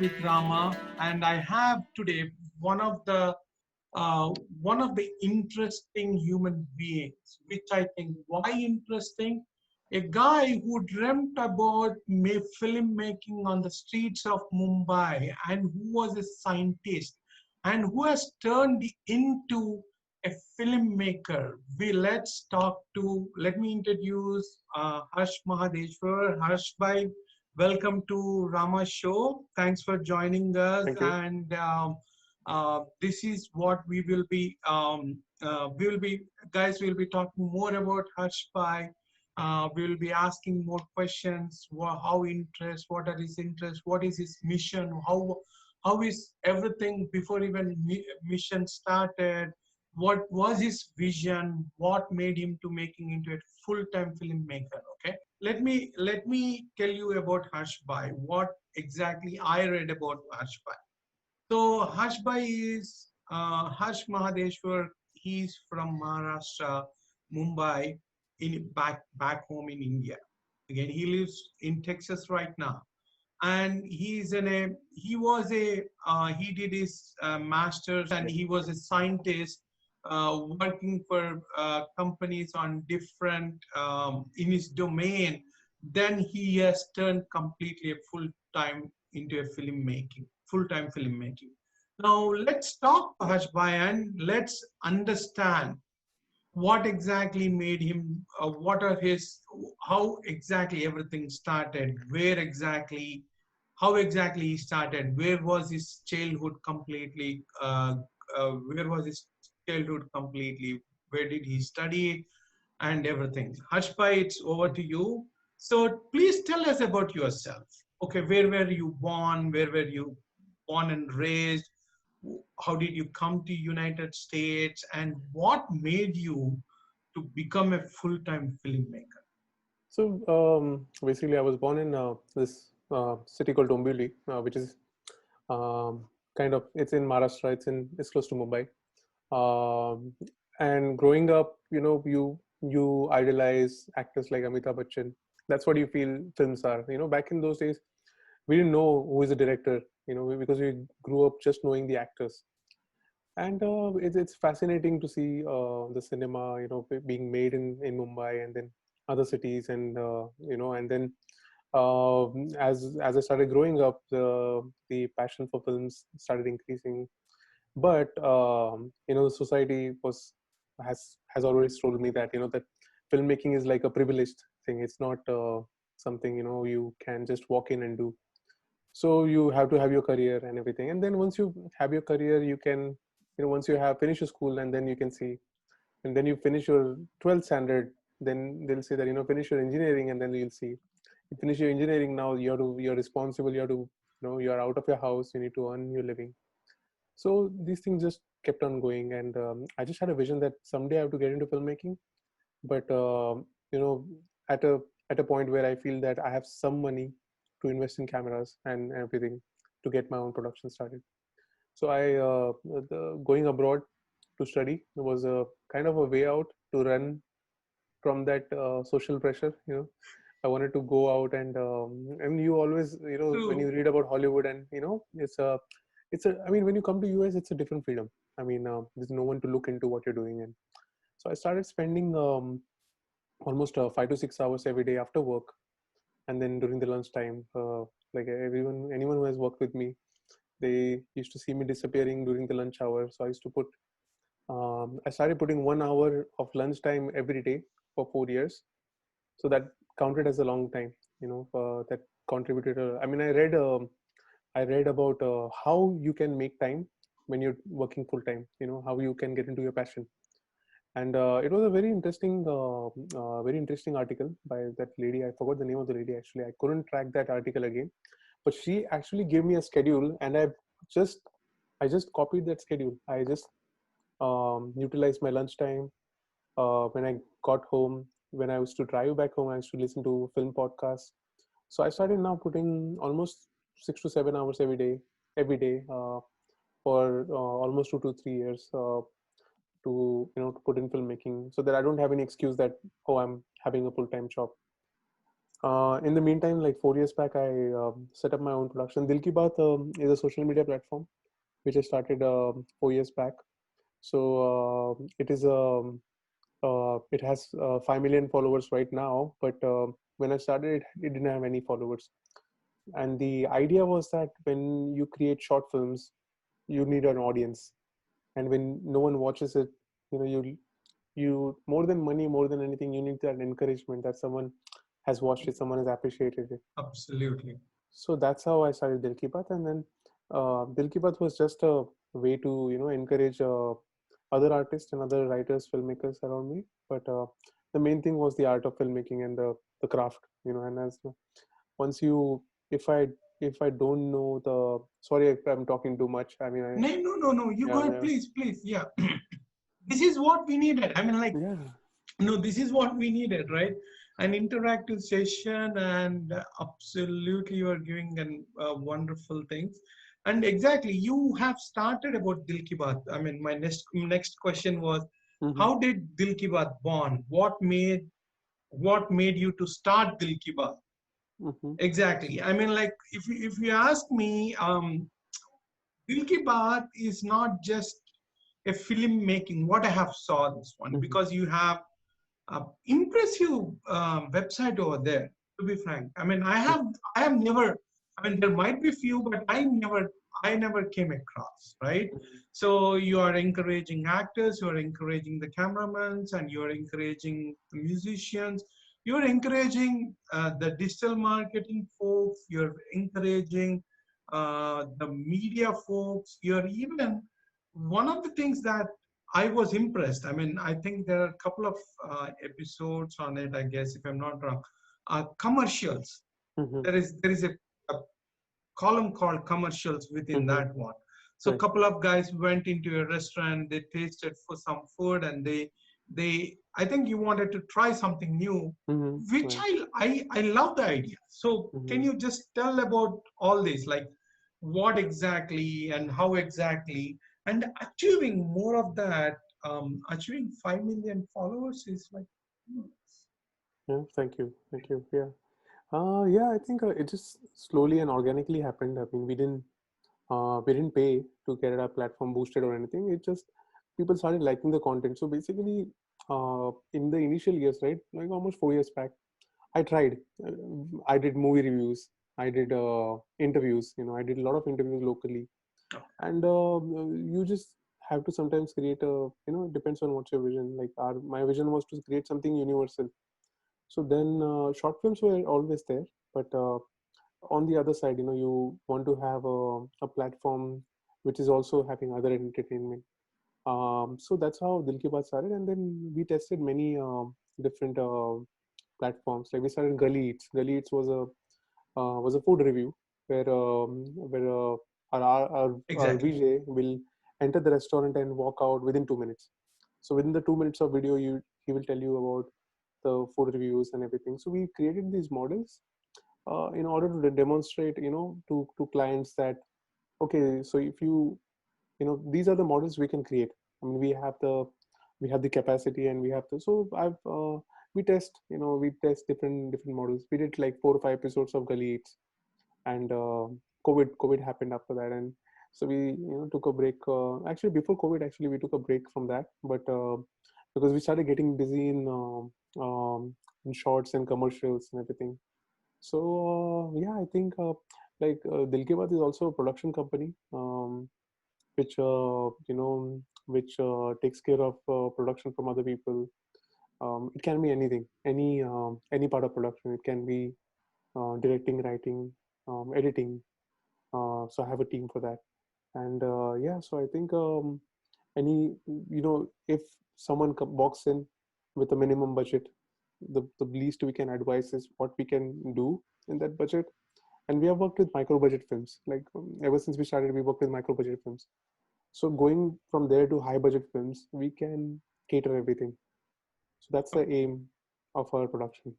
with Rama, and I have today one of the uh, one of the interesting human beings, which I think why interesting. A guy who dreamt about filmmaking on the streets of Mumbai and who was a scientist and who has turned into a filmmaker. Let me introduce Harsh Mahadeshwar. Harsh bhai, welcome to Rama Show. Thanks for joining us. Thank you. And this is what we will be, guys, we'll be talking more about Harsh bhai. We will be asking more questions. How interest? What are his interests? What is his mission? How is everything before even mission started? What was his vision? What made him to making into a full-time filmmaker? Okay, let me tell you about Harsh bhai. What exactly I read about Harsh bhai. So Harsh bhai is Harsh Mahadeshwar. He's from Maharashtra, Mumbai, in back home in India. Again, he lives in Texas right now, and he did his masters, and he was a scientist working for companies on different in his domain. Then he has turned completely a full-time into a full-time filmmaking. Now let's talk to Harsh bhai and let's understand what exactly made him, what are his, how exactly everything started, how exactly he started, where was his childhood completely, where was his childhood completely, where did he study, and everything. Harsh bhai, it's over to you. So please tell us about yourself. Okay, where were you born? Where were you born and raised? How did you come to United States? And what made you to become a full-time filmmaker? So basically, I was born in this city called Dombivli, which is um, it's in Maharashtra. It's close to Mumbai. Um, and growing up, you idolize actors like Amitabh Bachchan. That's what you feel films are. Back in those days, we didn't know who is the director. Because we grew up just knowing the actors. And it's fascinating to see the cinema being made in Mumbai and then other cities, and and then as I started growing up, the passion for films started increasing. But the society has always told me that that filmmaking is like a privileged thing. It's not something you can just walk in and do. So you have to have your career and everything, and then once you have your career, you can once you have finished your school, and then you can see, and then you finish your 12th standard, then they'll say that finish your engineering, and then you'll see you finish your engineering. Now you're responsible, you have to you're out of your house, you need to earn your living. So these things just kept on going, and I just had a vision that someday I have to get into filmmaking. But you know at a point where I feel that I have some money to invest in cameras and everything to get my own production started. So going abroad to study was a kind of a way out to run from that social pressure. I wanted to go out, and you always when you True. read about Hollywood, and it's a I mean, when you come to US, it's a different freedom. I mean, there's no one to look into what you're doing. And so I started spending almost 5 to 6 hours every day after work, and then during the lunchtime, like anyone who has worked with me, they used to see me disappearing during the lunch hour. So I started putting 1 hour of lunchtime every day for 4 years. So that counted as a long time. That contributed. I read about how you can make time when you're working full time. How you can get into your passion. And it was a very interesting article by that lady. I forgot the name of the lady. Actually, I couldn't track that article again, but she actually gave me a schedule, and just I just copied that schedule. I just utilized my lunchtime. When I got home, when I used to drive back home, I used to listen to film podcasts. So I started now putting almost 6 to 7 hours every day for almost 2 to 3 years. To put in filmmaking, so that I don't have any excuse that, oh, I'm having a full-time job. In the meantime, like 4 years back, I set up my own production. Dil Ki Baat is a social media platform which I started 4 years back. So it has 5 million followers right now, but when I started it didn't have any followers. And the idea was that when you create short films, you need an audience, and when no one watches it, you know, you more than money, more than anything, you need that encouragement that someone has watched it, someone has appreciated it. Absolutely. So that's how I started Dil Ki Baat, and then Dil Ki Baat was just a way to encourage other artists and other writers, filmmakers around me. But the main thing was the art of filmmaking and the craft, and as once you if I don't know the sorry if I'm talking too much. I mean, No. You yeah, go ahead, yeah, please. Yeah. This is what we needed. I mean, like, yeah. no, this is what we needed, right? An interactive session, and absolutely, you are giving an wonderful things. And exactly, you have started about Dil Ki Baat. I mean, my next question was, Mm-hmm, how did Dil Ki Baat born? What made you to start Dil Ki Baat? mm-hmm, Exactly. I mean, like, if you ask me, Dil Ki Baat is not just a film making. What I have saw this one, mm-hmm, because you have impressive website over there. To be frank, I mean, I have never. I mean, there might be few, but I never came across. Right. mm-hmm, So you are encouraging actors, you are encouraging the cameramans, and you are encouraging the musicians. You are encouraging the digital marketing folks. You're encouraging the media folks. You're even one of the things that I was impressed. I mean, I think there are a couple of episodes on it, I guess, if I'm not wrong. Commercials. mm-hmm, There is a column called commercials within mm-hmm. that one. So a Right. couple of guys went into a restaurant, they tasted for some food, and they I think you wanted to try something new, Mm-hmm. which Right. I love the idea. So can Mm-hmm. you just tell about all this, like what exactly and how exactly, and achieving more of that, achieving 5 million followers is like, Yeah. Thank you. Thank you. Yeah. Yeah. I think it just slowly and organically happened. I mean, we didn't pay to get our platform boosted or anything. It just people started liking the content. So basically, in the initial years, right, like almost 4 years back, I tried. I did movie reviews. I did interviews. I did a lot of interviews locally, and you just have to sometimes create a. It depends on what's your vision. Like my vision was to create something universal. So then, short films were always there, but on the other side, you want to have a platform which is also having other entertainment. So that's how Dil Ki Baat started, and then we tested many different platforms. Like we started Gully Eats. Gully Eats was a food review where our exactly. VJ will enter the restaurant and walk out within 2 minutes. So within the 2 minutes of video, he will tell you about the food reviews and everything. So we created these models in order to demonstrate, to clients that okay, so if these are the models we can create. I mean, we have the capacity and we have the so I've we test different models. We did like 4 or 5 episodes of Gully Eats, and COVID happened after that, and so we took a break. Actually, before COVID, actually we took a break from that, but because we started getting busy in shorts and commercials and everything. So yeah, I think Dil Ki Baat is also a production company, which takes care of production from other people. It can be anything, any part of production. It can be directing, writing, editing. So I have a team for that, and yeah. So I think any if someone walks in with a minimum budget, the least we can advise is what we can do in that budget. And we have worked with micro budget films. Like ever since we started, we worked with micro budget films. So going from there to high budget films, we can cater everything. So that's the aim of our production.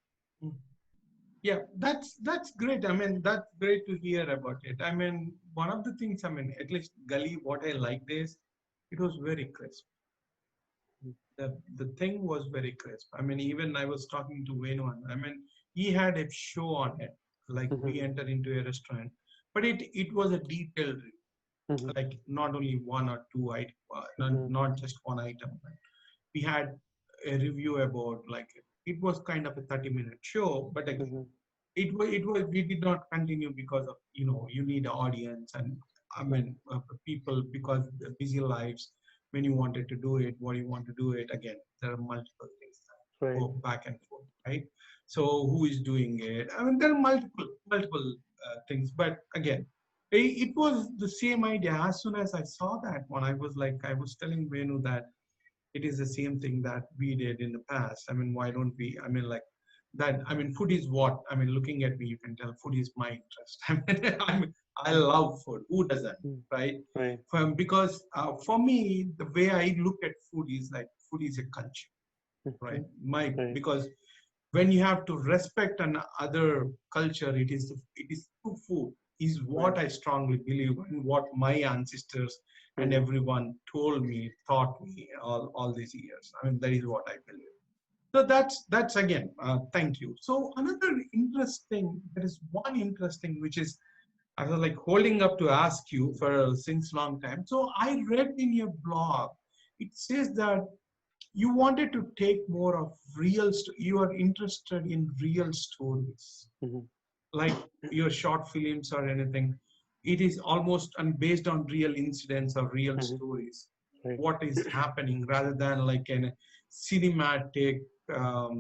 Yeah, that's great. I mean, that's great to hear about it. I mean, one of the things, I mean, at least Gully, what I liked is it was very crisp. The thing was very crisp. I mean, even I was talking to Venu. I mean, he had a show on it. Like we enter into a restaurant, but it was a detailed review, like not only one or two item, not just one item. We had a review about, like, it was kind of a 30-minute show, but again, it was we did not continue because of, you need an audience, and I mean people, because the busy lives, when you wanted to do it, what you want to do it, again, there are multiple things that Right. go back and forth, right? So who is doing it? I mean, there are multiple things, but again, it was the same idea. As soon as I saw that one, I was like, I was telling Venu that it is the same thing that we did in the past. I mean, why don't we? I mean, like that. I mean, food is what? I mean, looking at me, you can tell food is my interest. I love food. Who doesn't, right? Right. Because for me, the way I look at food is like food is a culture, right? Right. Because when you have to respect another culture, it is through food. Is what Right. I strongly believe, and what my ancestors and everyone told me, taught me all these years. I mean, that is what I believe. So that's again. Thank you. So another interesting, there is one interesting which is I was like holding up to ask you for since long time. So I read in your blog, it says that you wanted to take more of you are interested in real stories, like your short films or anything. It is almost and based on real incidents or real stories, Right. what is happening, rather than like an cinematic, um,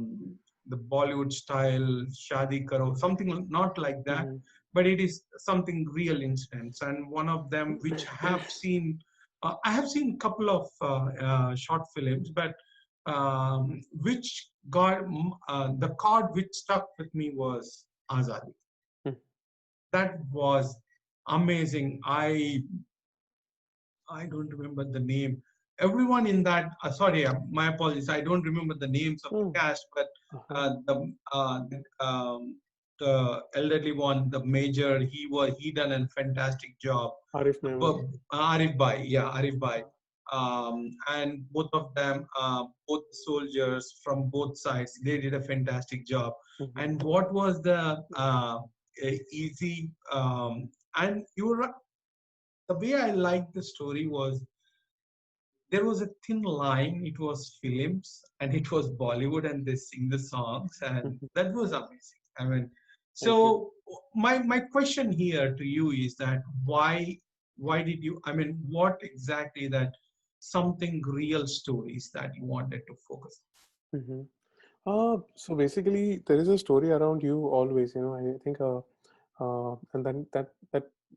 the Bollywood style shadi karo, something not like that, but it is something real incidents. And one of them which I have seen a couple of short films, but which got the card which stuck with me was Azadi. That was amazing. I don't remember the name. Everyone in that, sorry, my apologies. I don't remember the names of the cast, but the elderly one, the major, he done a fantastic job. Arif Mehman. Arif Bhai, yeah, Arif Bhai. And both of them, both soldiers from both sides, they did a fantastic job. And what was the easy, and you were right, the way I liked the story was there was a thin line. It was films and it was Bollywood, and they sing the songs, and that was amazing. I mean, Thank you. so my question here to you is that why did you? I mean, what exactly that something real stories that you wanted to focus So basically, there is a story around you always. I think, and then that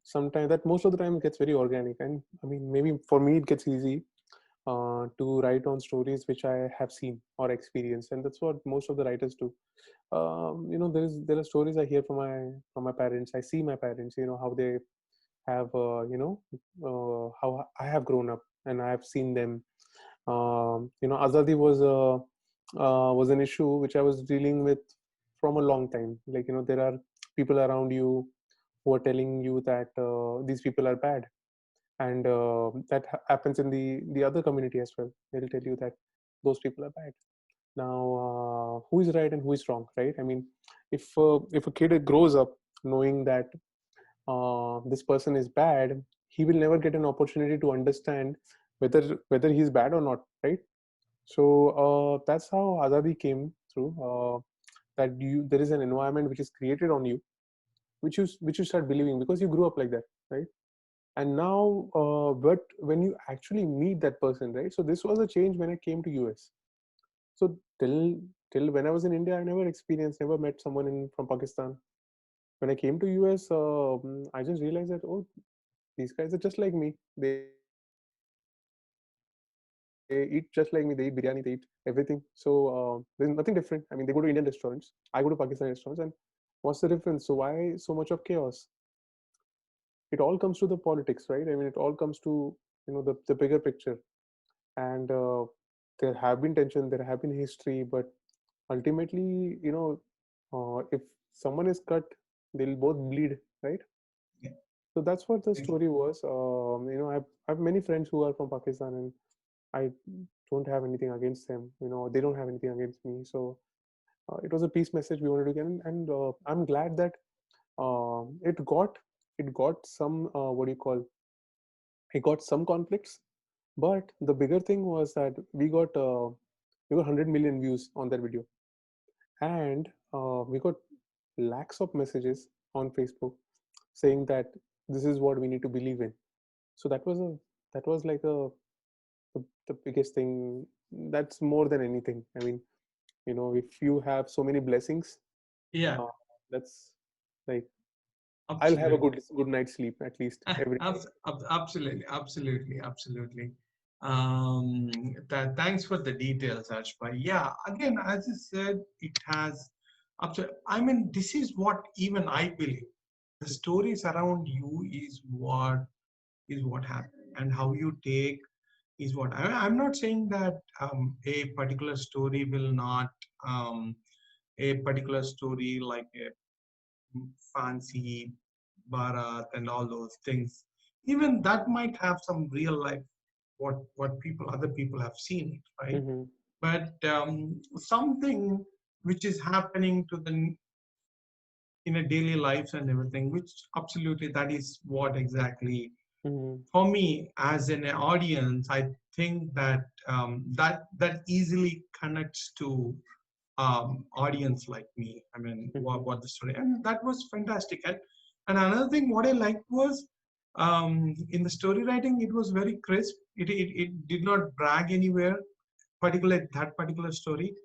sometimes that most of the time it gets very organic. And I mean, maybe for me it gets easy to write on stories which I have seen or experienced, and that's what most of the writers do. There are stories I hear from my parents. I see my parents. How they have how I have grown up, and I have seen them. Azadi was an issue which I was dealing with from a long time. Like, there are people around you who are telling you that these people are bad, and that happens in the other community as well. They'll tell you that those people are bad. Now, who is right and who is wrong, right? I mean, if a kid grows up knowing that this person is bad, he will never get an opportunity to understand whether he's bad or not, right? So that's how Azadi came through. That there is an environment which is created on you, which you start believing because you grew up like that, right? And now, but when you actually meet that person, right? So this was a change when I came to US. So till when I was in India, I never met someone from Pakistan. When I came to US, I just realized that, oh, these guys are just like me. They eat just like me. They eat biryani. They eat everything. So there's nothing different. I mean, they go to Indian restaurants. I go to Pakistani restaurants. And what's the difference? So why so much of chaos? It all comes to the politics, right? I mean, it all comes to the bigger picture. And there have been tension, there have been history, but ultimately, if someone is cut, they'll both bleed, right? on? So that's what the Yeah. story was. I have many friends who are from Pakistan, and I don't have anything against them. They don't have anything against me. So It was a peace message we wanted to get, and I'm glad that it got some what do you call, it got some conflicts. But the bigger thing was that we got 100 million views on that video, and we got lakhs of messages on Facebook saying that this is what we need to believe in. So that was like the biggest thing. That's more than anything. I mean, if you have so many blessings, Yeah, uh, that's like, I'll have a absolutely. good night's sleep at least every night. Absolutely, absolutely, absolutely. Thanks for the details, Ashba. Yeah, again, as I said, it has. I mean, this is what even I believe. The stories around you is what happened, and how you take is what I'm not saying that a particular story will not a particular story like a fancy Bharat and all those things. Even that might have some real life what other people have seen it, right? Mm-hmm. But something which is happening to the in a daily lives and everything, which absolutely that is what exactly Mm-hmm. for me as an audience, I think that that easily connects to audience like me. I mean, Mm-hmm. what the story, and that was fantastic. And another thing, what I liked was in the story writing, it was very crisp. It did not brag anywhere. Particular that particular story,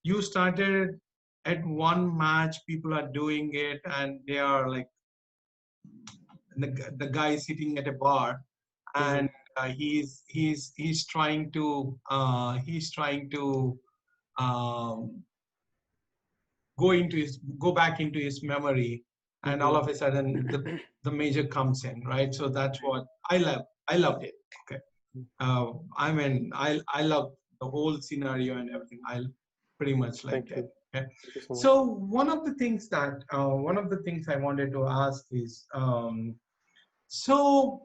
you started at one match. People are doing it, and they are like the guy sitting at a bar, Mm-hmm. and he's trying to um, go back into his memory, and all Mm-hmm. of a sudden the major comes in, right? So that's what I loved it. Okay. I mean, I love the whole scenario and everything. I pretty much liked Thank it. you. Okay. Thank you so much. So one of the things I wanted to ask is, so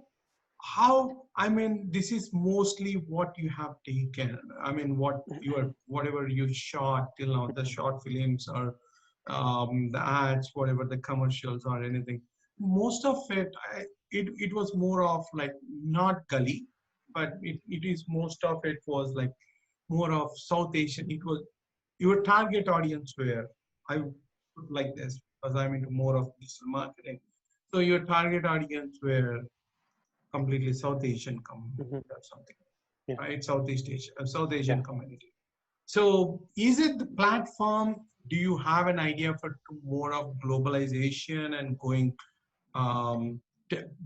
how, I mean, this is mostly what you have taken. I mean, whatever you shot till now, the Mhm. short films or the ads, whatever the commercials or anything. Most of it, it was more of like not gully, but it is most of it was like more of South Asian. It was your target audience where I put like this because I'm into more of digital marketing. So your target audience were completely South Asian community Mhm. or something, Yeah. right? Southeast Asia, South Yeah. Asian community. So is it the platform? Do you have an idea for more of globalization and going, um,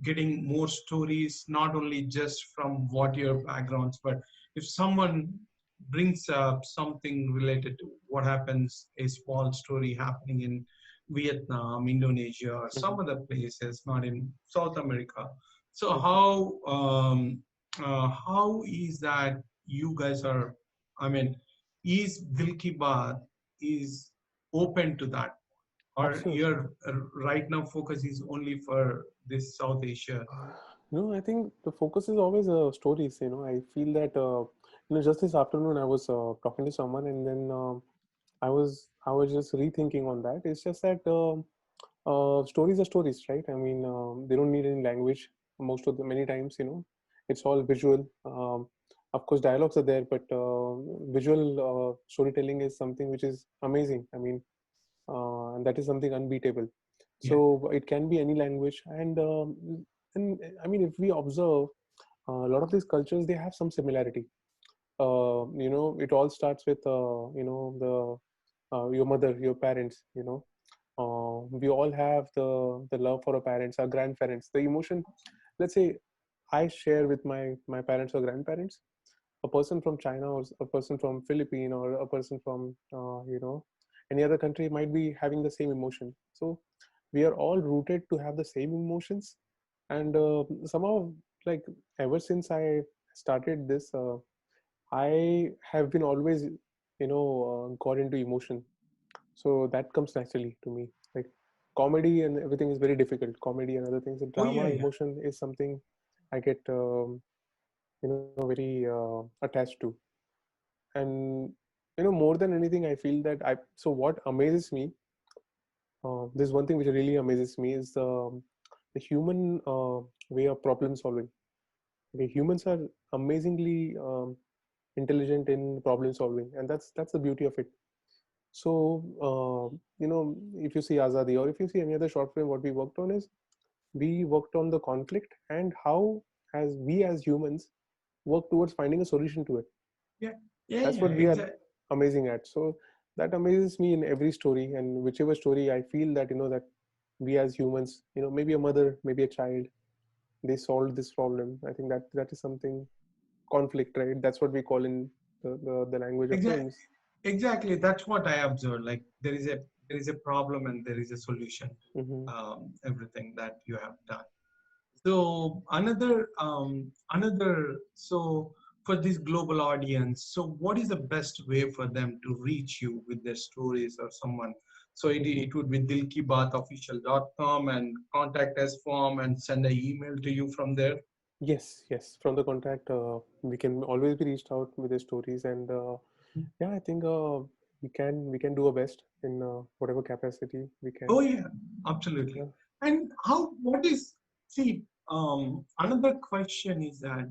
getting more stories, not only just from what your backgrounds, but if someone brings up something related to what happens, a small story happening in Vietnam, Indonesia, or Mhm. some other places, not in South America. So Mhm. how is that you guys are? I mean, is Vilki is open to that, or Absolutely. your right now focus is only for this South Asia? No, I think the focus is always stories. I feel that just this afternoon I was talking to someone, and then I was just rethinking on that. It's just that stories are stories, right? I mean, they don't need any language most of the many times. It's all visual. Of course, dialogues are there, but visual storytelling is something which is amazing. I mean, and that is something unbeatable. Yeah. So it can be any language, and I mean, if we observe a lot of these cultures, they have some similarity. It all starts with your mother, your parents. We all have the love for our parents, our grandparents, the emotion. Let's say I share with my parents or grandparents. A person from China or a person from Philippine or a person from any other country might be having the same emotion. So we are all rooted to have the same emotions, and somehow, like, ever since I started this, I have been always got into emotion. So that comes naturally to me. Like, comedy and everything is very difficult. Comedy and other things, and Oh yeah, drama, yeah. emotion is something I get very attached to. And more than anything, I feel that so what amazes me, there's one thing which really amazes me is the human way of problem solving. Okay, humans are amazingly intelligent in problem solving, and that's the beauty of it. So if you see Azadi, or if you see any other short film, what we worked on is we worked on the conflict and how as we as humans work towards finding a solution to it. Yeah, yeah, That's yeah, what we are exactly. amazing at. So that amazes me in every story, and whichever story I feel that that we as humans, maybe a mother, maybe a child, they solved this problem. I think that is something, conflict, right? That's what we call in the language of Exactly. films. Exactly. That's what I observed. Like there is a problem and there is a solution. Hmm. Everything that you have done. So another so for this global audience, so what is the best way for them to reach you with their stories or someone? So Hmm. it would be dilkibaatofficial.com and contact us form and send an email to you from there. Yes. From the contact, we can always be reached out with the stories, and yeah, I think we can do our best in whatever capacity we can. Oh yeah, absolutely. Yeah. And what is, see, another question is that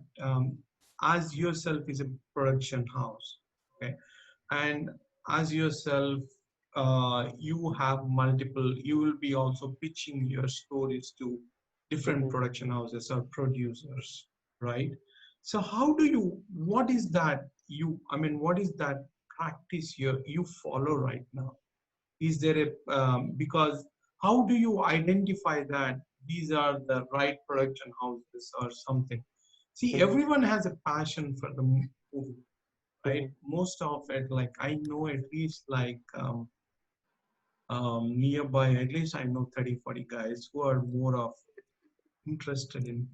as yourself is a production house, okay, and as yourself, you have multiple, you will be also pitching your stories to different Hmm. production houses or producers, right? So how do you, what is that I mean, what is that practice you follow right now? Is there a because how do you identify that these are the right production houses or something? See, Hmm. everyone has a passion for the movie, right? Hmm. Most of it, like I know at least like nearby, at least I know 30, 40 guys who are more of interested in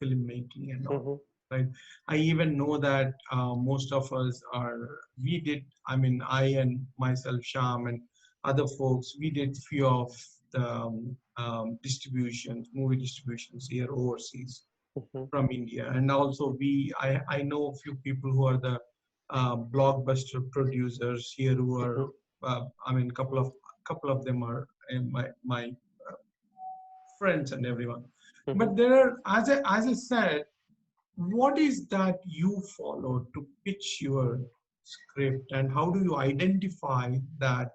filmmaking and all, Hmm. right? I even know that most of us are, we did, I mean, I and myself, Sham, and other folks, we did few of the distributions, movie distributions here overseas Hmm. from India. And also I know a few people who are the blockbuster producers here who are, Hmm. I mean, couple of them are my friends and everyone. Hmm. But there are, as I said, what is that you follow to pitch your script, and how do you identify that?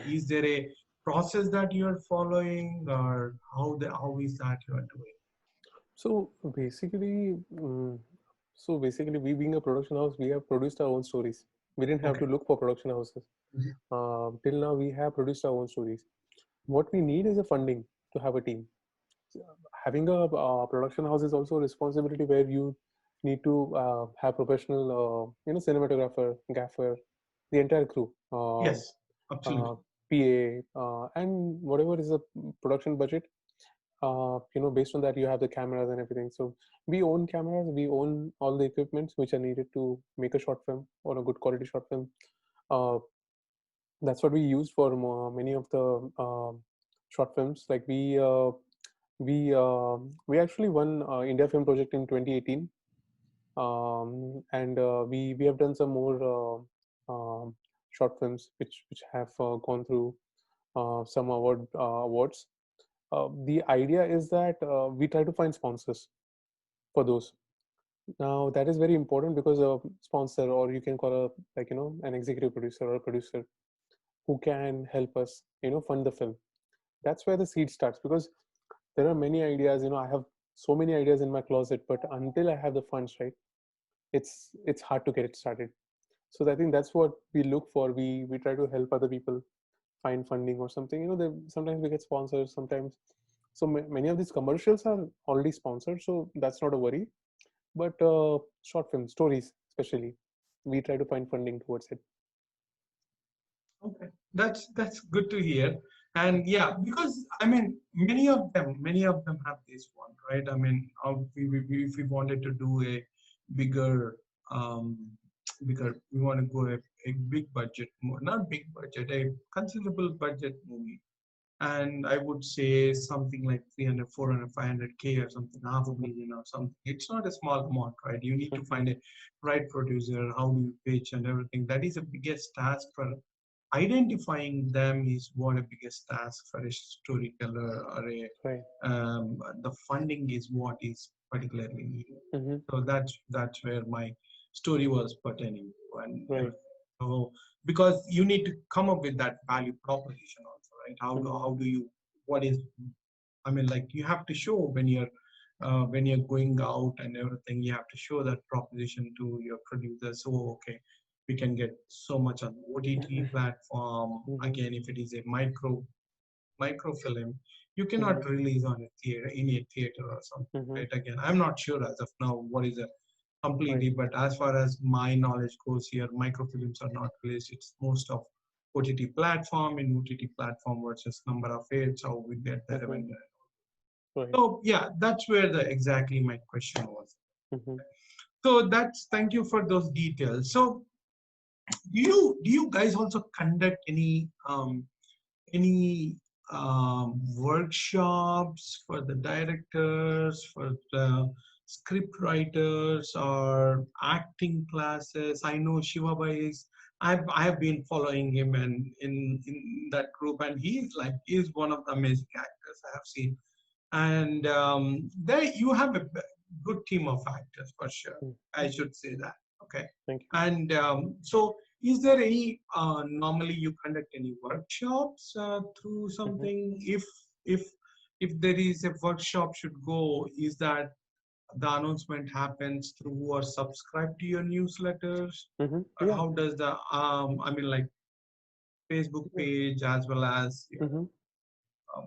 Is there a process that you are following, or how is that you are doing? So basically, we being a production house, we have produced our own stories. We didn't have Okay. to look for production houses. Mhm. Till now, we have produced our own stories. What we need is a funding to have a team. Having a production house is also a responsibility where you need to have professional, cinematographer, gaffer, the entire crew, Yes, uh, absolutely. PA, and whatever is the production budget. Based on that, you have the cameras and everything. So we own cameras, we own all the equipments which are needed to make a short film or a good quality short film. Uh, that's what we used for many of the short films. Like we actually won India Film Project in 2018, and we have done some more short films which have gone through some awards. The idea is that we try to find sponsors for those. Now that is very important because a sponsor, or you can call a an executive producer or a producer who can help us fund the film. That's where the seed starts, because there are many ideas. I have so many ideas in my closet, but until I have the funds, right, it's hard to get it started. So I think that's what we look for. We try to help other people find funding or something. Sometimes we get sponsors, sometimes. So many of these commercials are already sponsored, so that's not a worry. But short film stories, especially, we try to find funding towards it. Okay, that's good to hear. And yeah, because I mean, many of them have this one, right? I mean, if we wanted to do a bigger, um, we want to go a big budget, more not big budget, a considerable budget movie, and I would say something like 300, 400, 500K or something, half a Mhm. million or something. It's not a small amount, right? You need to Mhm. find a right producer, how do you pitch and everything. That is the biggest task for identifying them is what a biggest task for a storyteller or a Right. the funding is what is particularly needed. Mhm. So that's where my story was pertaining to and Right. everything. So because you need to come up with that value proposition also, right? Mhm. How do you what is I mean like you have to show when you're going out and everything, you have to show that proposition to your producer. So okay, we can get so much on OTT platform. Mhm. Again, if it is a microfilm, you cannot Mhm. release on a theater in a theater or something, Mhm. right? Again, I'm not sure as of now what is a Right. completely, but as far as my knowledge goes here, microfilms are not released. It's most of OTT platform and OTT platform versus number of hits, how we get the Mhm. revenue. Right. So yeah, that's where the exactly my question was. Mhm. So that's thank you for those details. So do you guys also conduct any workshops for the directors, for the script writers, or acting classes? I know Shivabai is. I have been following him and in that group, and he's one of the amazing actors I have seen. And there you have a good team of actors for sure. Mm. I should say that. Okay. Thank you. And so, is there any normally you conduct any workshops through Mhm. something? If if there is a workshop should go, is that the announcement happens through or subscribe to your newsletters, Mhm. or Yeah. how does the I mean like Facebook Yeah. page as well as your Mhm. um,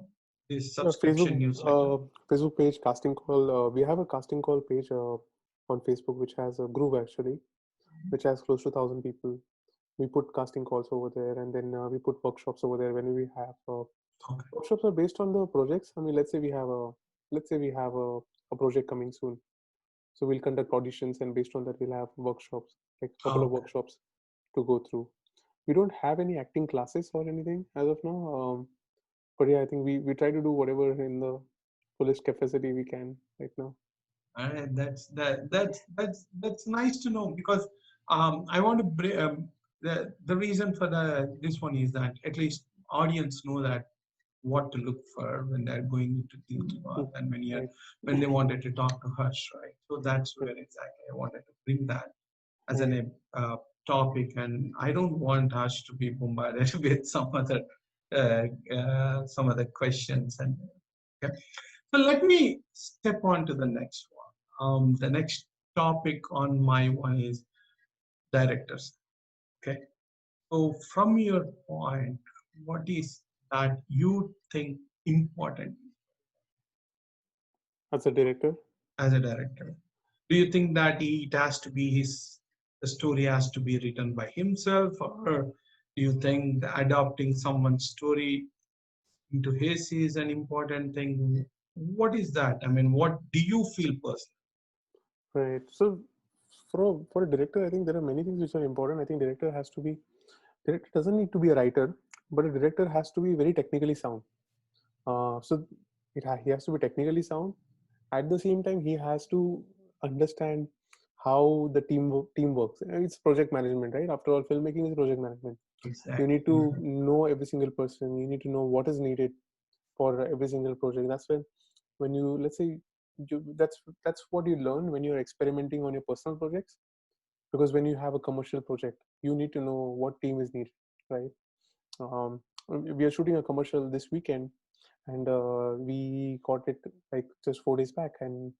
this Facebook, subscription newsletter? Facebook page casting call. We have a casting call page on Facebook, which has a group actually, which has close to 1,000 people. We put casting calls over there, and then we put workshops over there. When we have Okay. workshops are based on the projects. I mean, let's say we have a project coming soon, so we'll conduct auditions, and based on that, we'll have workshops, like a couple of Okay. workshops to go through. We don't have any acting classes or anything as of now. But yeah, I think we try to do whatever in the fullest capacity we can right now. All right, that's nice to know because I want to bring the reason for this one is that at least audience know that what to look for when they're going into theater Mhm. and Right. when they wanted to talk to us, right? So that's Right. where exactly I wanted to bring that as Right. uh, topic, and I don't want us to be bombarded with uh, some other questions and. Okay. So let me step on to the next one. The next topic on my one is directors. Okay. So from your point, what is that you think important As a director, as a director? Do you think that it has to be the story has to be written by himself, or do you think that adopting someone's story into his is an important thing? What is that? I mean, what do you feel personally? right? So for a director, I think there are many things which are important. I think director doesn't need to be a writer, but a director has to be very technically sound. So he has to be technically sound. At the same time, he has to understand how the team works. It's project management, right? After all, filmmaking is project management. You Exactly. need to know every single person. You need to know what is needed for every single project. That's when you let's say that's what you learn when you're experimenting on your personal projects. Because when you have a commercial project, you need to know what team is needed, right? Um, we are shooting a commercial this weekend, and we got it like just 4 days back, and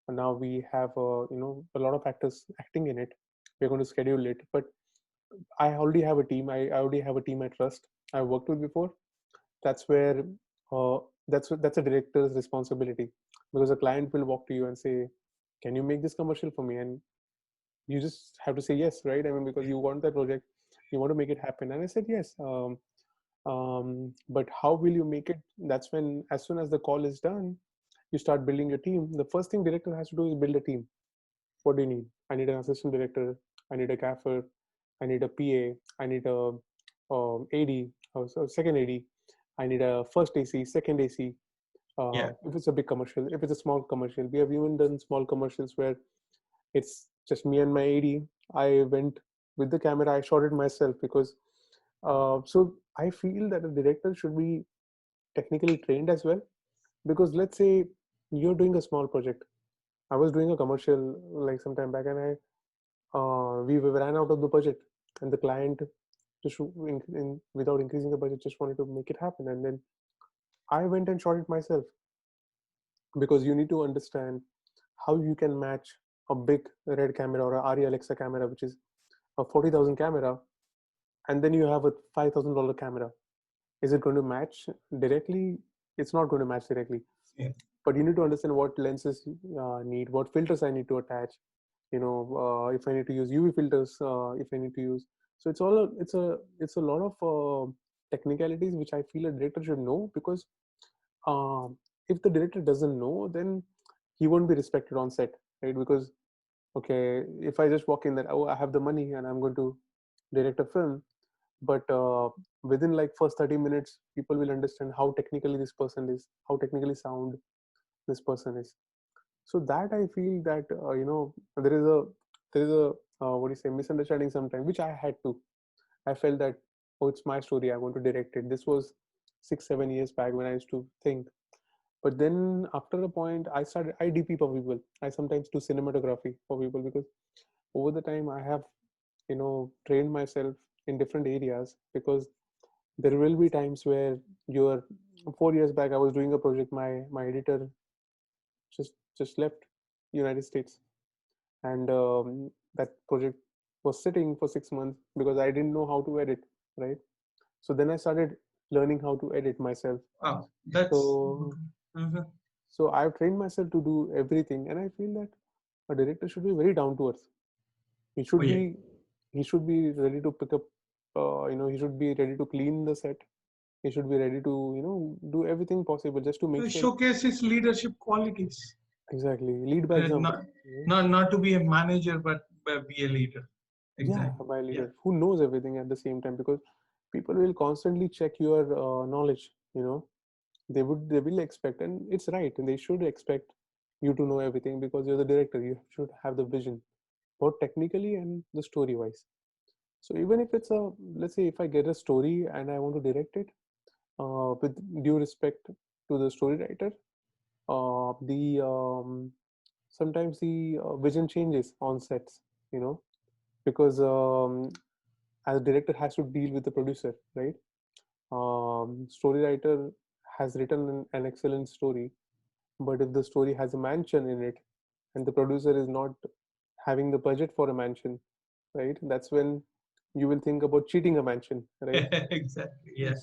now we have a lot of actors acting in it. We're going to schedule it, but I already have a team. I already have a team I trust. I've worked with before. That's where uh, that's a director's responsibility, because a client will walk to you and say, "Can you make this commercial for me?" And you just have to say yes, right? I mean, because you want that project, you want to make it happen. And I said yes. But how will you make it? That's when, as soon as the call is done, you start building your team. The first thing director has to do is build a team. What do you need? I need an assistant director. I need a gaffer. I need a PA. I need a AD, or second AD. I need a first AC, second AC. Yeah. If it's a big commercial, if it's a small commercial, we have even done small commercials where it's just me and my AD. I went with the camera, I shot it myself because so I feel that a director should be technically trained as well, because let's say you're doing a small project. I was doing a commercial like some time back, and we ran out of the budget, and the client just without increasing the budget just wanted to make it happen, and then I went and shot it myself, because you need to understand how you can match a big red camera or a ARRI Alexa camera, which is a 40,000 camera, and then you have a $5,000 camera. Is it going to match directly? It's not going to match directly. Yeah. But you need to understand what lenses need, what filters I need to attach. If I need to use UV filters, if I need to use. So it's a lot of technicalities which I feel a director should know, because if the director doesn't know, then he won't be respected on set, right? Because okay, if I just walk in that, oh, I have the money and I'm going to direct a film, but within like first 30 minutes, people will understand how technically this person is, how technically sound this person is. So that I feel that there is a what do you say, misunderstanding sometimes, which I had to. I felt that, oh, it's my story, I want to direct it. This was 6-7 years back when I used to think. But then after a point, I DP for people. I sometimes do cinematography for people, because over the time I have trained myself in different areas, because there will be times where you're 4 years back I was doing a project, my editor just left United States, and that project was sitting for 6 months because I didn't know how to edit, right? So then I started learning how to edit myself. Oh, that's. So Mhm. so I've trained myself to do everything, and I feel that a director should be very down to earth. He Oh, should yeah. be he should be ready to pick up. He should be ready to clean the set. He should be ready to do everything possible just to make sure. Showcase his leadership qualities. Exactly, lead by example. Not, Yeah, not to be a manager, but be a leader. yeah, Exactly. by Yeah. leader who knows everything at the same time, because people will constantly check your knowledge. They will expect, and it's right, and they should expect you to know everything, because you're the director. You should have the vision, both technically and the story wise. So even if it's a, let's say if I get a story and I want to direct it, with due respect to the story writer, the sometimes the vision changes on sets, you know, because as a director has to deal with the producer, right? Story writer has written an excellent story, but if the story has a mansion in it and the producer is not having the budget for a mansion, right, that's when you will think about cheating a mansion, right? Exactly. Yeah.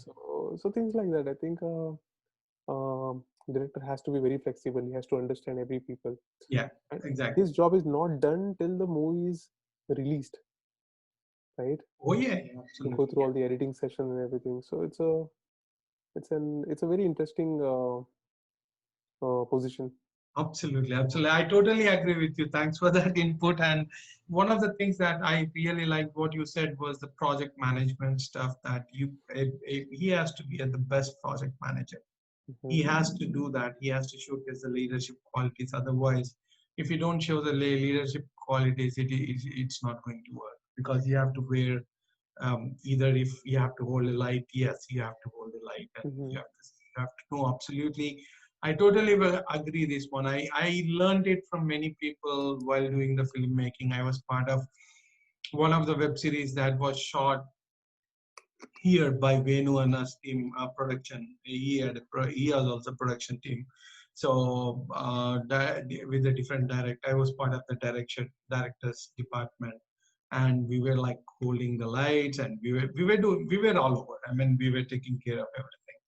So things like that, I think director has to be very flexible. He has to understand every people, Yeah. and Exactly. his job is not done till the movie is released, right? Oh, yeah. To go Absolutely. through all the editing session and everything. So it's a very interesting position. Absolutely, absolutely. I totally agree with you. Thanks for that input. And one of the things that I really liked what you said was the project management stuff that he has to be the best project manager. He Mhm. has to do that. He has to showcase the leadership qualities. Otherwise, if you don't show the leadership qualities, it's not going to work, because you have to wear either if you have to hold a light, yes, you have to hold a light, and Mhm. you have to know absolutely. I totally will agree this one. I learned it from many people while doing the filmmaking. I was part of one of the web series that was shot here by Venu and us team production. He has also production team. So with a different director, I was part of the directors department, and we were like holding the lights, and we were all over. I mean, we were taking care of everything.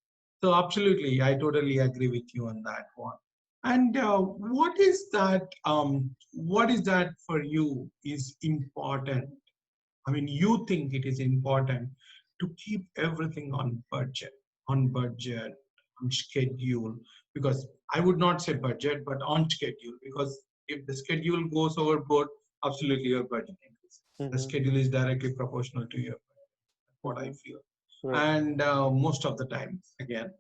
So absolutely, I totally agree with you on that one. And what is that for you is important? I mean, you think it is important to keep everything on budget, on schedule, because I would not say budget, but on schedule, because if the schedule goes overboard, absolutely your budget increases. The Mhm. schedule is directly proportional to your budget. What I Mhm. feel. Right. and most of the time again.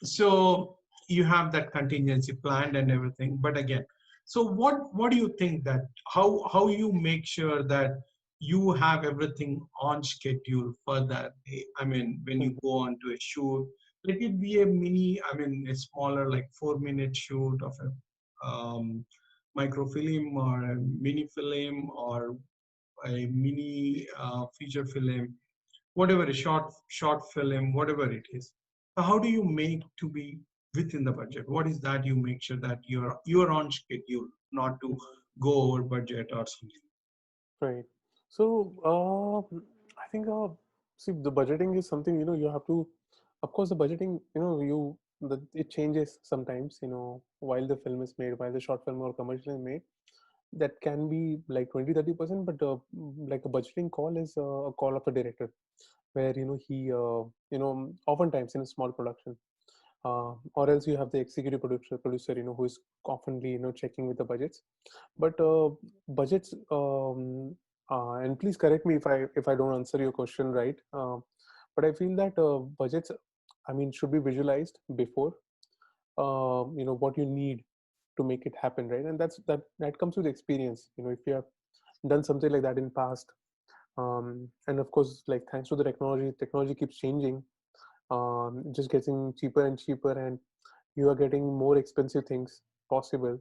So you have that contingency planned and everything, but again, so what do you think that how you make sure that you have everything on schedule for that day? I mean, when you Mhm. go on to a shoot, let it be a mini, I mean, a smaller, like 4 minute shoot of a microfilm or a mini film or a mini feature film, whatever, a short film, whatever it is. So how do you make to be within the budget? What is that you make sure that you're on schedule, not to go over budget or something? Right. So I think see, the budgeting is something, you have to. Of course, the budgeting, it changes sometimes. While the film is made, while the short film or commercial is made, that can be like 20-30%. But like a budgeting call is a call of a director, where he oftentimes in a small production, or else you have the executive producer, who is oftenly checking with the budgets. But budgets, and please correct me if I don't answer your question right, but I feel that budgets, I mean, should be visualized before, what you need to make it happen, right? And that comes with experience. If you have done something like that in past, and of course, like, thanks to the technology keeps changing, just getting cheaper and cheaper, and you are getting more expensive things possible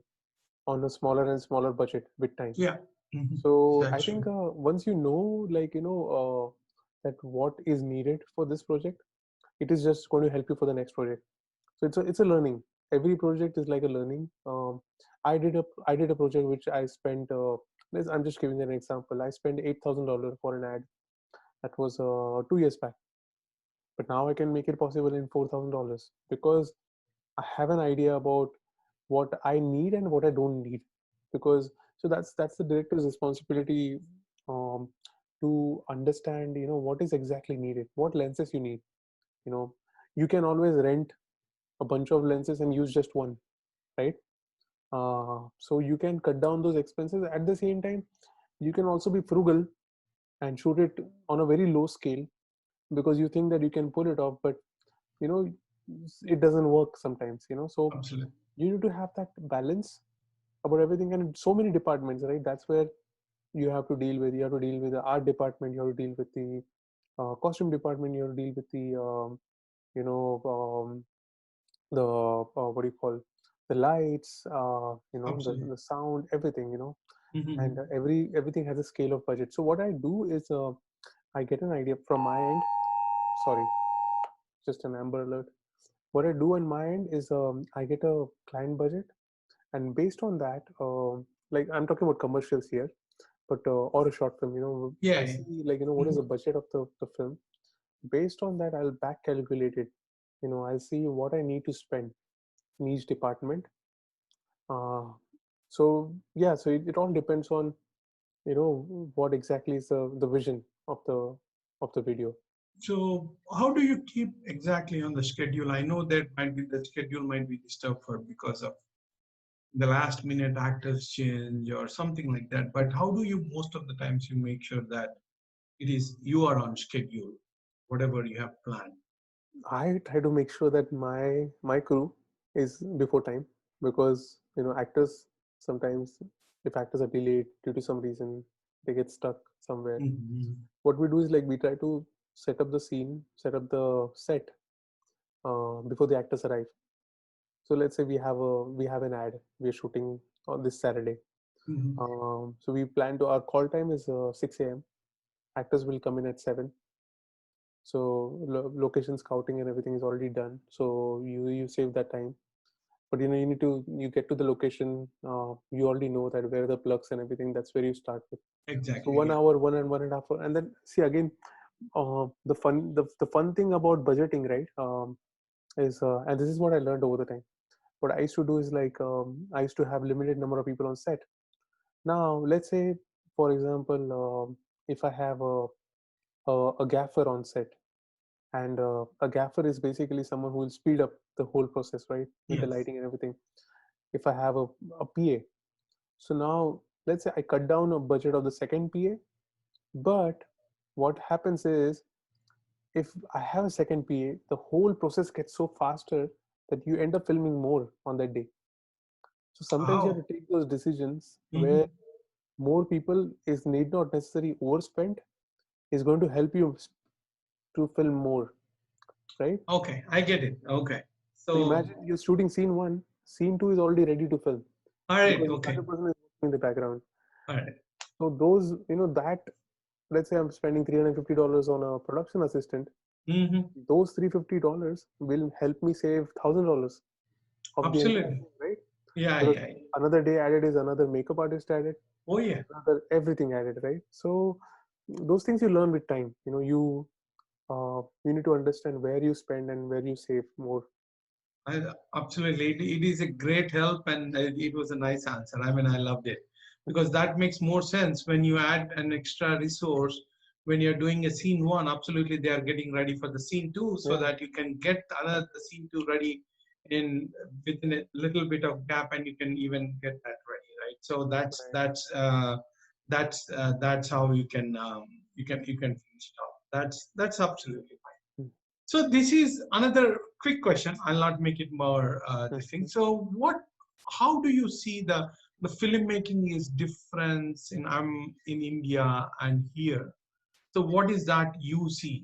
on a smaller and smaller budget with time. Yeah. Mhm. So I That's think true. once you know, like, that what is needed for this project, it is just going to help you for the next project. So it's a learning. Every project is like a learning. I did a project which I spent. I'm just giving an example. I spent $8,000 for an ad. That was 2 years back, but now I can make it possible in $4,000 because I have an idea about what I need and what I don't need. Because so that's the director's responsibility, um, to understand, what is exactly needed, what lenses you need. You know, you can always rent a bunch of lenses and use just one, right? So you can cut down those expenses. At the same time, you can also be frugal and shoot it on a very low scale because you think that you can pull it off, but you know it doesn't work sometimes. So Absolutely. you need to have that balance about everything, and so many departments, right? That's where you have to deal with the art department, you have to deal with the costume department, you have to deal with the you know the what do you call, the lights, Absolutely. the sound, everything, and Mhm. everything has a scale of budget. So what I do is, I get an idea from my end. Sorry, just an amber alert. What I do on my end is, I get a client budget, and based on that, like, I'm talking about commercials here, but or a short film. Yeah. I Yeah. see, like, what is Mhm. the budget of the film. Based on that, I'll back calculate it. I'll see what I need to spend in each department. uh, so yeah, so it all depends on, what exactly is the vision of the video. So how do you keep exactly on the schedule? I know that might be the schedule might be disturbed for because of the last minute actors change or something like that. But how do you most of the times you make sure that it is you are on schedule, whatever you have planned? I try to make sure that my crew is before time, because actors sometimes, if actors are delayed due to some reason, they get stuck somewhere. Mhm. What we do is, like, we try to set up the set before the actors arrive. So let's say we have an ad we're shooting on this Saturday. Mhm. So we plan to our call time is 6 a.m. Actors will come in at 7. So location scouting and everything is already done, so you save that time. But you get to the location, you already know that where the plugs and everything, that's where you start with. So Exactly. one Yeah. hour, 1 and 1.5 hour, and then see again, the fun thing about budgeting, right? Is And this is what I learned over the time. What I used to do is, like, I used to have limited number of people on set. Now let's say, for example, if I have a gaffer on set, and a gaffer is basically someone who will speed up the whole process, right, with the Yes. lighting and everything. If I have a PA, so now let's say I cut down a budget of the second PA, but what happens is, if I have a second PA, the whole process gets so faster that you end up filming more on that day. So sometimes you have Oh. to take those decisions where Mhm. more people is need not necessarily overspend, is going to help you to film more, right? Okay, I get it. Okay. So So, imagine you're shooting scene one, scene two is already ready to film all right. because the Okay. other person is working in the background. All right. So those, that, let's say I'm spending $350 on a production assistant, Mm-hmm. those $350 will help me save $1,000 of the entire Absolutely. thing, right? Yeah, Because yeah. another day added is another makeup artist added, Oh, yeah. another everything added, right? So those things you learn with time. You need to understand where you spend and where you save more. Absolutely. It is a great help, and it was a nice answer. I mean, I loved it because that makes more sense when you add an extra resource when you're doing a scene one. Absolutely, they are getting ready for the scene two, so Yeah, that you can get another the scene two ready in within a little bit of gap, and you can even get that ready, right? So right. that's how you can finish it off. That's absolutely fine. Mm, So this is another quick question. I'll not make it more this thing. mm, So how do you see the filmmaking is difference in in India and here? So what is that you see?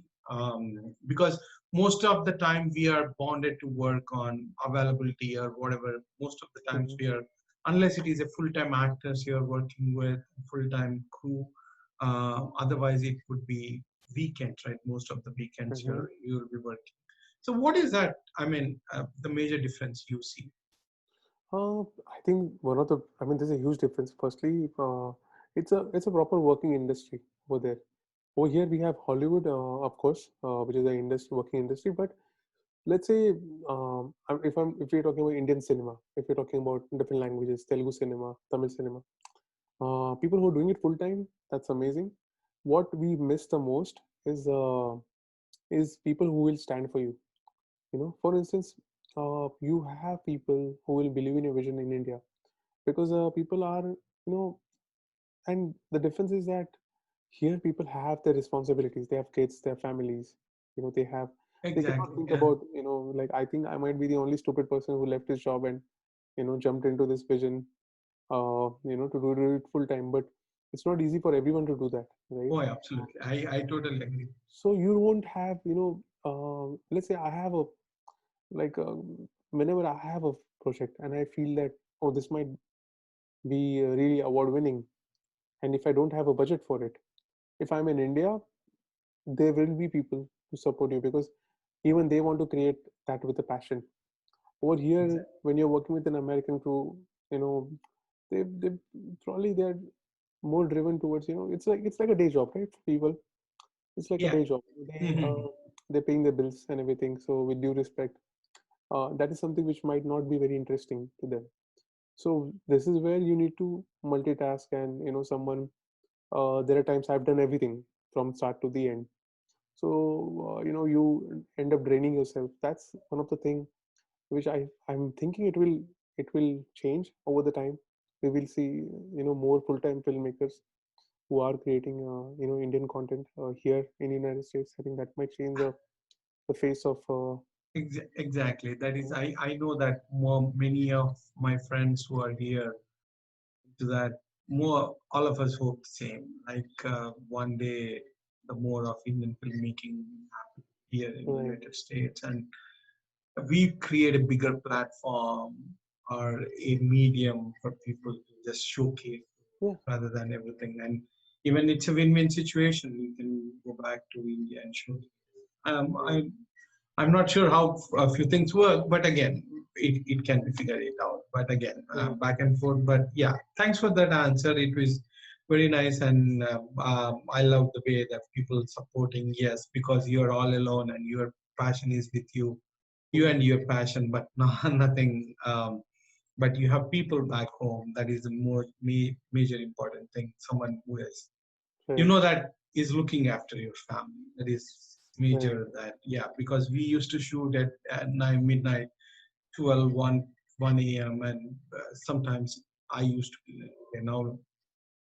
Because most of the time we are bonded to work on availability or whatever. Most of the times mm, we are, unless it is a full-time actors you're working with, full-time crew. Otherwise, it would be weekends, right? Most of the weekends mhm. you'll be working. So what is that? I mean, the major difference you see? I think one of the, I mean, there's a huge difference. Firstly, it's a proper working industry over there. Over here we have Hollywood, of course, which is an industry, working industry. But let's say, if we're talking about Indian cinema, if we're talking about different languages, Telugu cinema, Tamil cinema, people who are doing it full time, that's amazing. What we miss the most is people who will stand for you. For instance, you have people who will believe in your vision in India because people are, and the difference is that here people have their responsibilities. They have kids, they have families. They cannot Exactly. think Yeah. about, like, I think I might be the only stupid person who left his job and jumped into this vision, to do it full time. But it's not easy for everyone to do that, right? Oh, yeah, absolutely. I totally agree. So you won't have, let's say I have a, like, whenever I have a project and I feel that, oh, this might be really award winning, and if I don't have a budget for it, if I'm in India, there will be people who support you because even they want to create that with a passion. Over here, Exactly. when you're working with an American crew, you know they probably they're more driven towards, it's like a day job, right? For people, it's like a Yeah. day job. They're paying their bills and everything. So with due respect, that is something which might not be very interesting to them. So this is where you need to multitask, and someone, there are times I've done everything from start to the end. So you end up draining yourself. That's one of the thing which I'm thinking it will change over the time. We will see more full-time filmmakers who are creating Indian content here in the United States. I think that might change the face of Exactly. That is, uh, I know that more many of my friends who are here to that more all of us hope the same. Like one day, the more of Indian filmmaking will happen here in the right. United States, and we create a bigger platform or a medium for people to just showcase Yeah. rather than everything. And even it's a win-win situation. You can go back to India and show. Um, Right. I I'm not sure how a few things work, but again, it can be figured it out. But again, Right. back and forth. But yeah, thanks for that answer. It was very nice, and I love the way that people supporting. Yes, because you're all alone, and your passion is with you, you Mhm. and your passion, but nothing. But you have people back home. That is the more major important thing. Someone who is Right. that is looking after your family. That is Right. major. That, yeah, because we used to shoot at 9 midnight, 12 1 a.m, and sometimes I used to be like, okay, now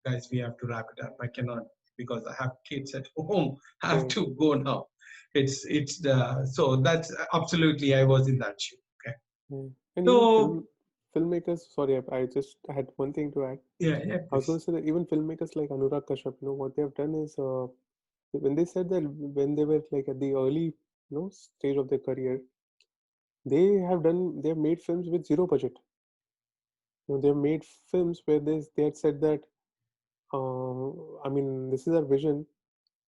guys, we have to wrap it up. I cannot because I have kids at home. I have Right. to go now. It's the so that's absolutely I was in that shoe. Okay. Yeah. And even So filmmakers. Sorry, I just had one thing to add. yeah, yeah, I was going please. to say that even filmmakers like Anurag Kashyap, what they have done is when they said that when they were like at the early stage of their career, they have made films with zero budget. They've made films where they had said that I mean, this is our vision,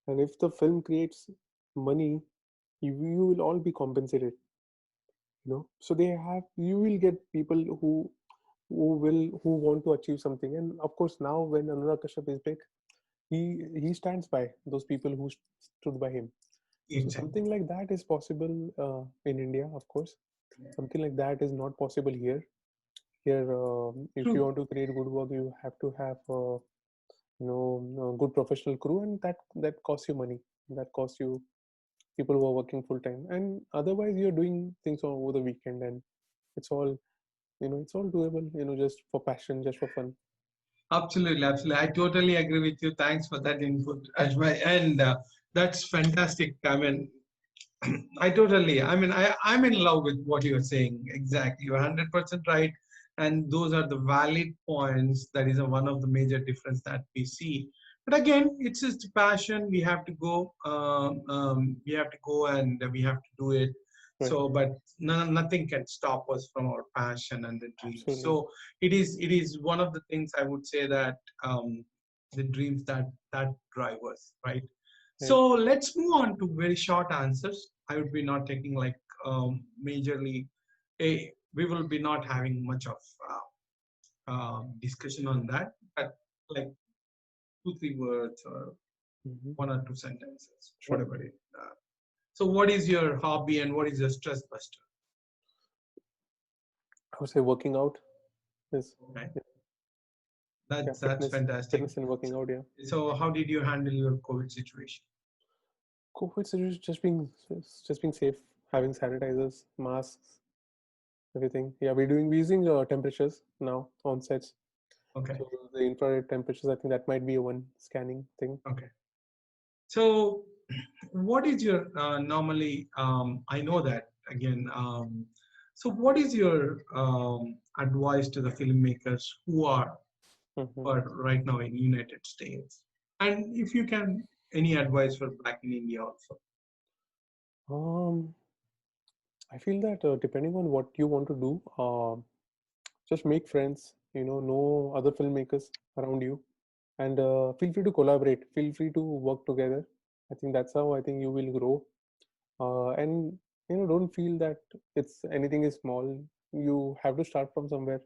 and if the film creates money, you will all be compensated. So you will get people who want to achieve something, and of course now when Anurag Kashyap is big, he stands by those people who stood by him. So Exactly. something like that is possible in India, of course. Something like that is not possible here. Here, if you True. want to create good work, you have to have a good professional crew, and that costs you money. That costs you people who are working full time, and otherwise you're doing things over the weekend, and it's all it's all doable. Just for passion, just for fun. Absolutely, absolutely. I totally agree with you. Thanks for that input, Ajmai. And that's fantastic. I mean, I'm in love with what you're saying. Exactly. You're 100% right. And those are the valid points. That is one of the major difference that we see. But again, it's just a passion. We have to go. We have to go and we have to do it. Right. So, but nothing can stop us from our passion and the dreams. Absolutely. So it is one of the things I would say that the dreams that drive us, right? Right. So let's move on to very short answers. I would be not taking like majorly. We will be not having much of discussion on that, but like 2 3 words or Hmm. 1 or 2 sentences, Sure. whatever it. So, what is your hobby and what is your stress buster? I would say working out is Okay, yeah, yeah, that's fantastic. fitness and working out. Yeah. So, how did you handle your COVID situation? COVID situation just being safe, having sanitizers, masks, everything. Yeah, we're using temperatures now on sets. Okay, So the infrared temperatures, I think that might be a one scanning thing. okay. So, what is your normally? I know that again. So, what is your advice to the filmmakers Hmm. who are right now in United States? And if you can, any advice for back in India also? Um, I feel that depending on what you want to do, just make friends. Know other filmmakers around you, and feel free to collaborate. Feel free to work together. I think that's how I think you will grow. And don't feel that it's anything is small. You have to start from somewhere.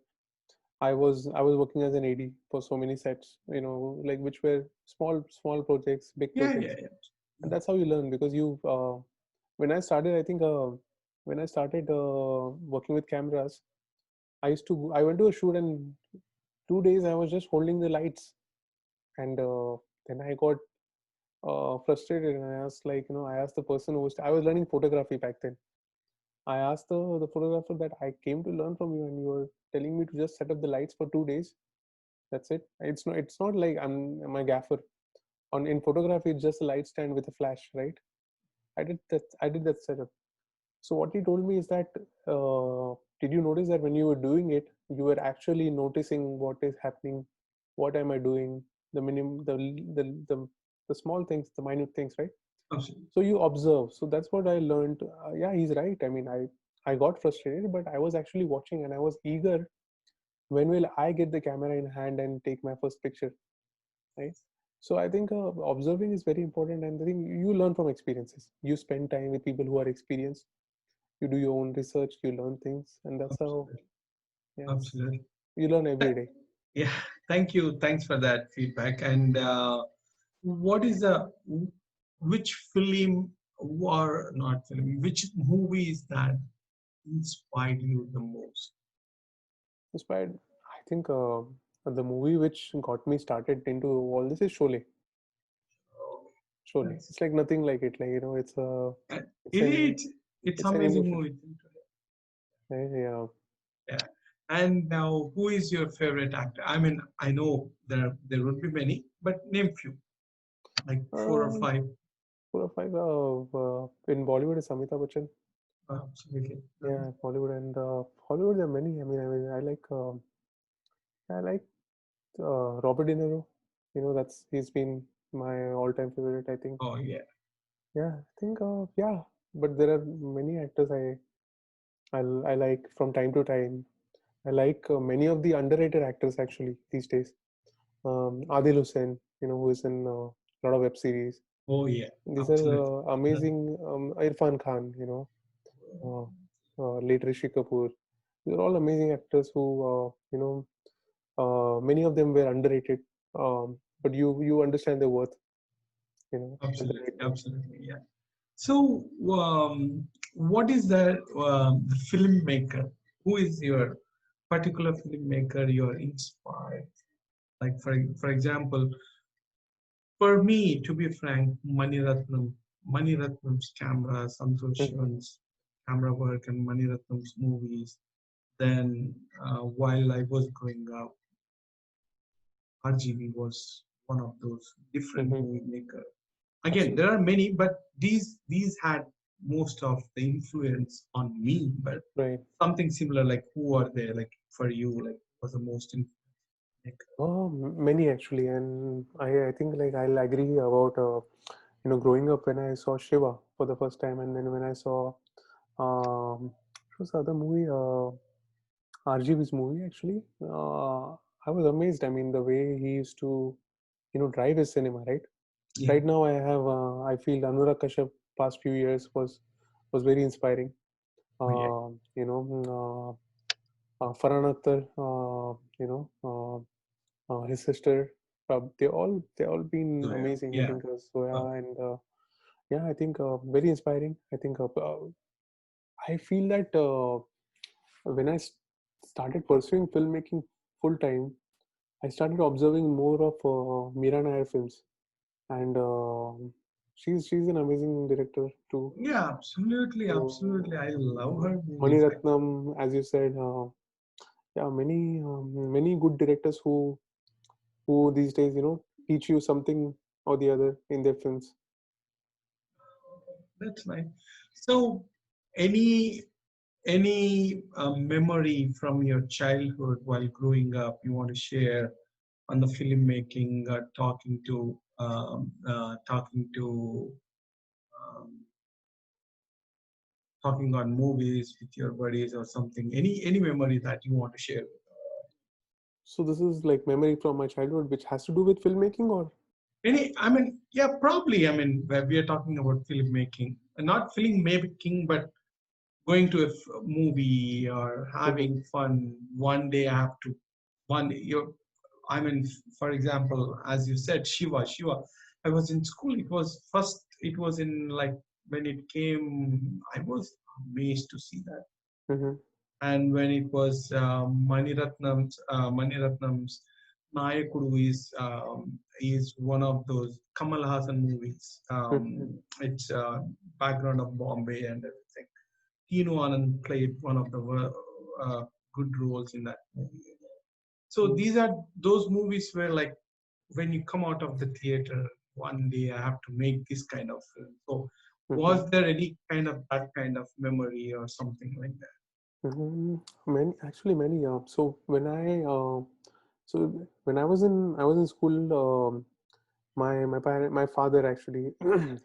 I was working as an AD for so many sets, like which were small projects, big Yeah, yeah, projects, yeah. and that's how you learn. Because when I started, I think when I started working with cameras, I went to a shoot, and 2 days I was just holding the lights, and then I got frustrated, and I asked the person I was learning photography back then. I asked the photographer that I came to learn from you, and you are telling me to just set up the lights for 2 days. That's it. It's not like I'm a gaffer. In photography, it's just a light stand with a flash, right? I did that setup. So what he told me is that did you notice that when you were doing it, you were actually noticing what is happening, what am I doing, the minimum, the small things, the minute things, right? Absolutely. So you observe. So that's what I learned. Yeah, he's right. I mean, I got frustrated, but I was actually watching, and I was eager. When will I get the camera in hand and take my first picture, right? So I think observing is very important, and I think you learn from experiences. You spend time with people who are experienced. You do your own research. You learn things, and that's how, Absolutely. yes, Absolutely. you learn every Th- day. Yeah, thank you. Thanks for that feedback. And what is the which film or not film? Which movies that inspired you the most? Inspired. I think the movie which got me started into all this is Sholay. Oh, Sholay. that's It's like nothing like it. Like uh, it's an it. It's it's an amazing emotion. movie. Right? Yeah. Yeah. And now, who is your favorite actor? I mean, I know there would be many, but name few. like four or Uh, five? 4 or 5 in Bollywood is Amitabh Bachchan. Absolutely. Yeah, Bollywood and Hollywood. There are many. I like Robert De Niro. That's he's been my all-time favorite. I think. Oh yeah, Yeah, I think. Yeah, but there are many actors I like from time to time. I like many of the underrated actors actually these days. Adil Hussain, who is in a lot of web series. oh yeah, These are absolutely. amazing. Irfan Khan, uh, late Rishi Kapoor. These are all amazing actors who, many of them were underrated. But you understand their worth, at the Absolutely, right time. absolutely, yeah. So, what is the filmmaker? Who is your particular filmmaker you're inspired? Like for example, for me, to be frank, Mani Ratnam's camera, Santosh Mhm, Shivan's camera work, and Mani Ratnam's movies. Then, while I was growing up, RGB was one of those different mhm, movie maker. Again, there absolutely. are many, but these had most of the influence on me. But Right. something similar, like who are there, like for you, like was the most like, Oh, many actually, and I think like I'll agree about growing up when I saw Shiva for the first time, and then when I saw what was the other movie, RGB's movie actually. I was amazed. I mean, the way he used to drive his cinema, right? yeah, Right now, I feel Anurag Kashyap past few years was very inspiring. oh yeah, Farhan Akhtar, his sister, they all been so yeah, amazing. I yeah, think uh, Zoya and yeah, I think very inspiring. I think I feel that when started pursuing filmmaking full time, I started observing more of Meera Nair films, and she's an amazing director too. yeah, absolutely, absolutely. So I love her Mani movies. Like, Ratnam, as you said, yeah, many good directors who these days teach you something or the other in their films. that's nice. So, any memory from your childhood while growing up you want to share on the filmmaking, um, talking on movies with your buddies or something? Any memory that you want to share? So this is like memory from my childhood, which has to do with filmmaking, or Any? I mean, yeah, probably. I mean, where we are talking about filmmaking, not filmmaking, but going to a movie or Mhm, having fun. One day I have to. One you. I mean, for example, as you said, Shiva. I was in school. It was first. It was in like when it came. I was amazed to see that. mhm, And when it was Mani Ratnam's Nayakuru is one of those Kamal Hassan movies. mhm, It's background of Bombay and everything. Tino Anand played one of the good roles in that movie. So mhm, these are those movies where like when you come out of the theater, one day I have to make this kind of film. So mhm, was there any kind of that kind of memory or something like that? Many, actually many. So when I was in school, my father actually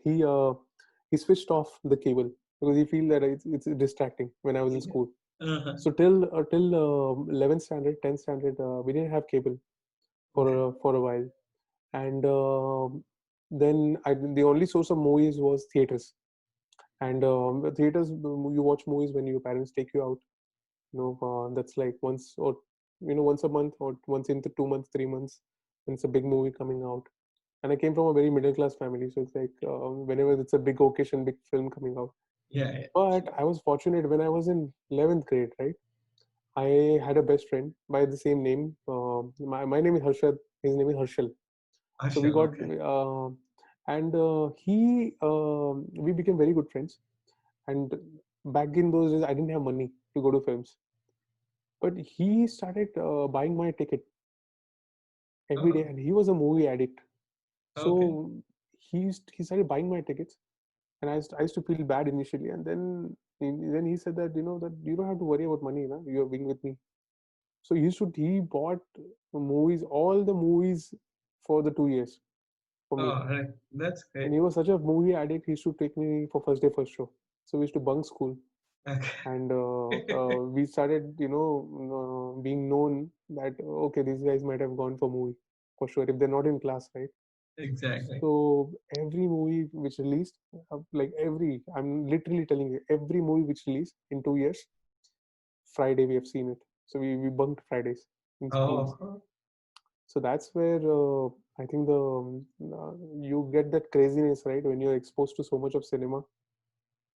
he switched off the cable because he feel that it's distracting when I was in Yeah. school. Uh-huh. So till 11th standard, 10th standard, we didn't have cable Okay. for a while, and then the only source of movies was theaters. And the theaters, you watch movies when your parents take you out. That's like once a month or once in the 2 months, 3 months, when it's a big movie coming out. And I came from a very middle class family, so it's like whenever it's a big occasion, big film coming out. Yeah, yeah. But I was fortunate when I was in 11th grade, right? I had a best friend by the same name. My name is Harshad. His name is Harshal. So we Ashal, got, okay. and we became very good friends. And back in those days, I didn't have money to go to films, but he started buying my ticket every day, Oh, and he was a movie addict. okay. So he started buying my tickets, and I used to feel bad initially, and then he said that that you don't have to worry about money, na? You are being with me. So he bought movies, all the movies for the 2 years for me. Oh, right. That's great. And he was such a movie addict. He used to take me for first day first show. So we used to bunk school, Okay. and we started being known that okay, these guys might have gone for movie for sure if they're not in class, right? Exactly. So every movie which released, I'm literally telling you, every movie which released in 2 years, Friday we have seen it. So we bunked Fridays in schools. Oh, So that's where I think you get that craziness, right, when you're exposed to so much of cinema,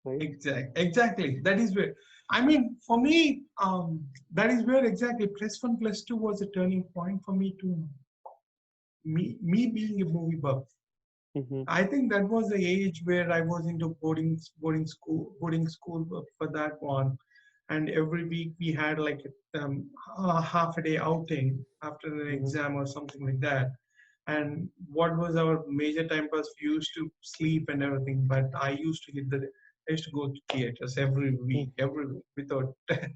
right? exactly. That is where, I mean, for me, that is where exactly +1, +2 was a turning point for me to me being a movie buff. Mm-hmm. I think that was the age where I was into boarding school for that one, and every week we had like a half a day outing after an Mm-hmm. exam or something like that. And what was our major time pass? We used to sleep and everything, but I used to go to theaters every week, without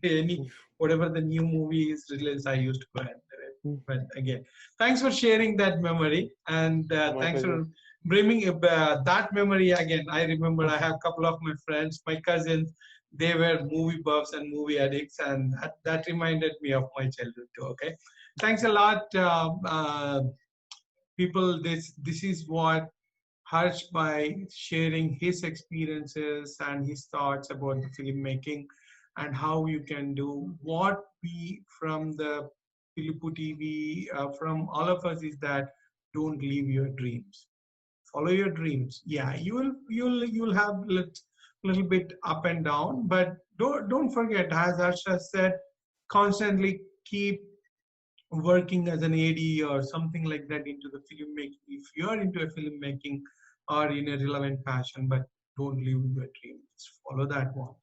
any whatever the new movie is released. I used to go and do it. But again, thanks for sharing that memory, and My thanks pleasure. for bringing that memory again. I remember I have a couple of my friends, my cousins. They were movie buffs and movie addicts, and that reminded me of my childhood too. Okay, thanks a lot. People, this is what Harsh, by sharing his experiences and his thoughts about the filmmaking and how you can do what we from the PILUPUTV, from all of us, is that don't leave your dreams. Follow your dreams. Yeah, you'll have little bit up and down, but don't forget, as Harsh has said, constantly keep working as an AD or something like that into the filmmaking. If you're into a filmmaking or in a relevant passion, but don't leave your dream. Just follow that one.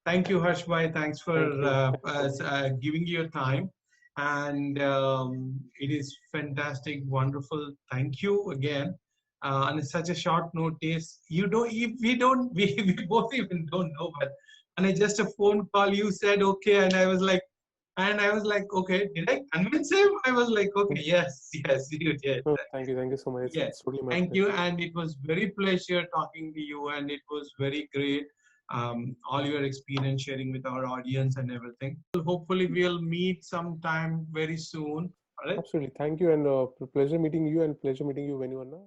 Thank you, Harsh Bhai. Thanks for Thank you. Thanks so much. giving your time. And it is fantastic, wonderful. Thank you again. On such a short notice, you don't, if we don't, we both even don't know, but on just a phone call, you said okay, and I was like, okay, did I convince him? I was like, okay, yes, yes, you did. Oh, thank you so much. Yeah, It's totally my thank pleasure. you. And it was very pleasure talking to you, and it was very great. All your experience sharing with our audience and everything. Hopefully, we'll meet sometime very soon. All right. Absolutely. Thank you, and pleasure meeting you, and pleasure meeting you when you are now.